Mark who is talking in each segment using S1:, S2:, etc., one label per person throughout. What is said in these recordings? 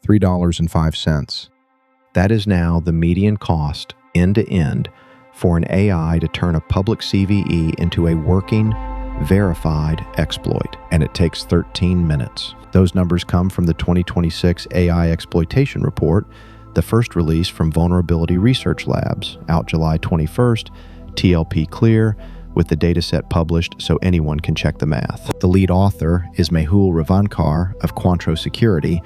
S1: $3.05. That is now the median cost, end-to-end, for an AI to turn a public CVE into a working, verified exploit, and it takes 13 minutes. Those numbers come from the 2026 AI Exploitation Report, the first release from Vulnerability Research Labs, out July 21st, TLP clear, with the dataset published so anyone can check the math. The lead author is Mehul Revankar of Quantro Security,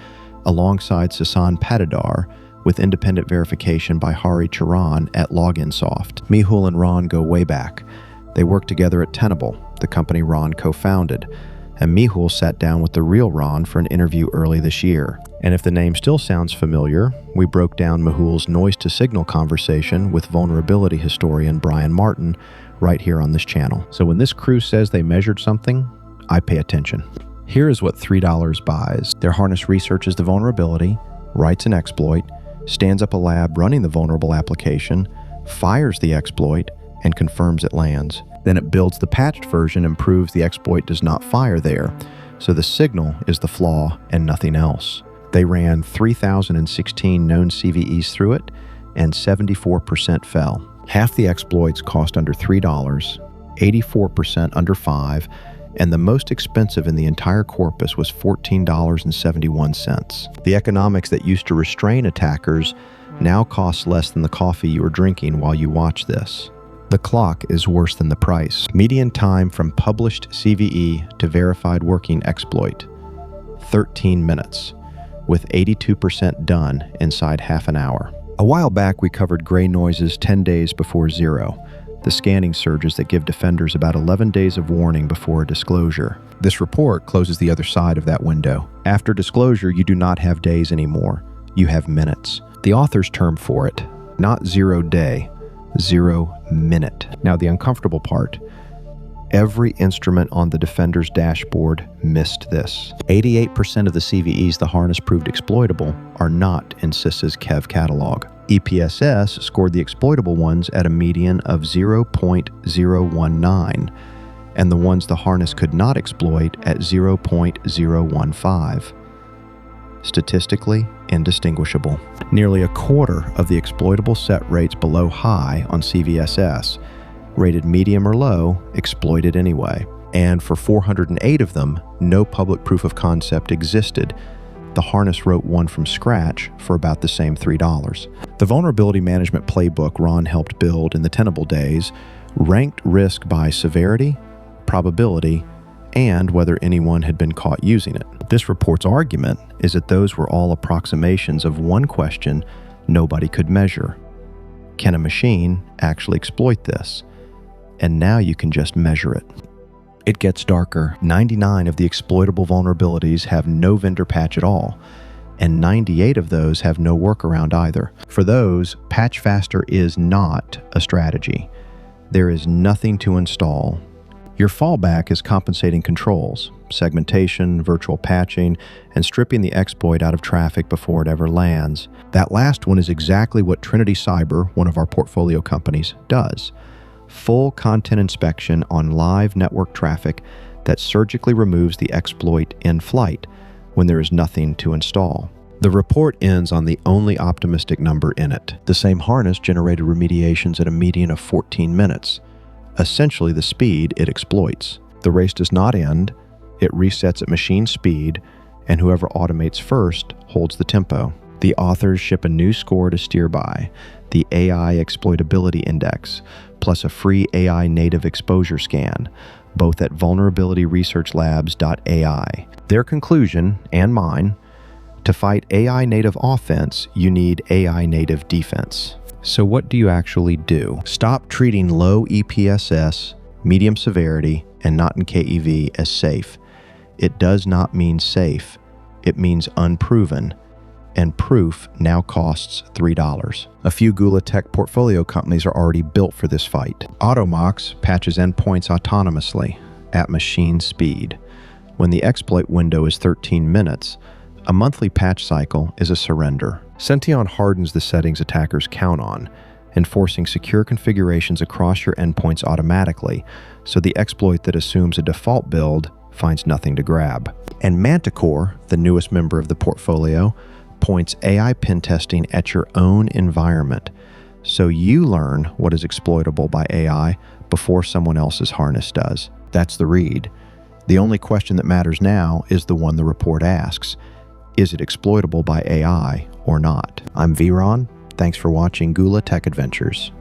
S1: alongside Sasan Patidar, with independent verification by Hari Charan at Loginsoft. Mehul and Ron go way back. They worked together at Tenable, the company Ron co-founded, and Mehul sat down with the real Ron for an interview early this year. And if the name still sounds familiar, we broke down Mehul's noise-to-signal conversation with vulnerability historian Brian Martin right here on this channel. So when this crew says they measured something, I pay attention. Here is what $3 buys. Their harness researches the vulnerability, writes an exploit, stands up a lab running the vulnerable application, fires the exploit, and confirms it lands. Then it builds the patched version and proves the exploit does not fire there, so the signal is the flaw and nothing else. They ran 3,016 known CVEs through it, and 74% fell. Half the exploits cost under $3, 84% under $5, and the most expensive in the entire corpus was $14.71. The economics that used to restrain attackers now costs less than the coffee you are drinking while you watch this. The clock is worse than the price. Median time from published CVE to verified working exploit, 13 minutes, with 82% done inside half an hour. A while back, we covered gray noises 10 days before zero, the scanning surges that give defenders about 11 days of warning before a disclosure. This report closes the other side of that window. After disclosure, you do not have days anymore. You have minutes. The author's term for it, not 0 day, 0 minute. Now, the uncomfortable part, every instrument on the defender's dashboard missed this. 88% of the CVEs the harness proved exploitable are not in CISA's KEV catalog. EPSS scored the exploitable ones at a median of 0.019, and the ones the harness could not exploit at 0.015. Statistically indistinguishable. Nearly a quarter of the exploitable set rates below high on CVSS, rated medium or low, exploited anyway. And for 408 of them, no public proof of concept existed. The harness wrote one from scratch for about the same $3. The vulnerability management playbook Ron helped build in the Tenable days ranked risk by severity, probability, and whether anyone had been caught using it. This report's argument is that those were all approximations of one question nobody could measure. Can a machine actually exploit this? And now you can just measure it. It gets darker. 99 of the exploitable vulnerabilities have no vendor patch at all, and 98 of those have no workaround either. For those, patch faster is not a strategy. There is nothing to install. Your fallback is compensating controls, segmentation, virtual patching, and stripping the exploit out of traffic before it ever lands. That last one is exactly what Trinity Cyber, one of our portfolio companies, does. Full content inspection on live network traffic that surgically removes the exploit in flight when there is nothing to install. The report ends on the only optimistic number in it. The same harness generated remediations at a median of 14 minutes, essentially the speed it exploits. The race does not end, it resets at machine speed, and whoever automates first holds the tempo. The authors ship a new score to steer by, the AI Exploitability Index, plus a free AI native exposure scan, both at vulnerabilityresearchlabs.ai. Their conclusion, and mine, to fight AI native offense, you need AI native defense. So what do you actually do? Stop treating low EPSS, medium severity, and not in KEV as safe. It does not mean safe. It means unproven. And proof now costs $3. A few Gula Tech portfolio companies are already built for this fight. Automox patches endpoints autonomously at machine speed. When the exploit window is 13 minutes, a monthly patch cycle is a surrender. Senteon hardens the settings attackers count on, enforcing secure configurations across your endpoints automatically, so the exploit that assumes a default build finds nothing to grab. And Manticore, the newest member of the portfolio, points AI pen testing at your own environment, so you learn what is exploitable by AI before someone else's harness does. That's the read. The only question that matters now is the one the report asks. Is it exploitable by AI or not? I'm vRon. Thanks for watching Gula Tech Adventures.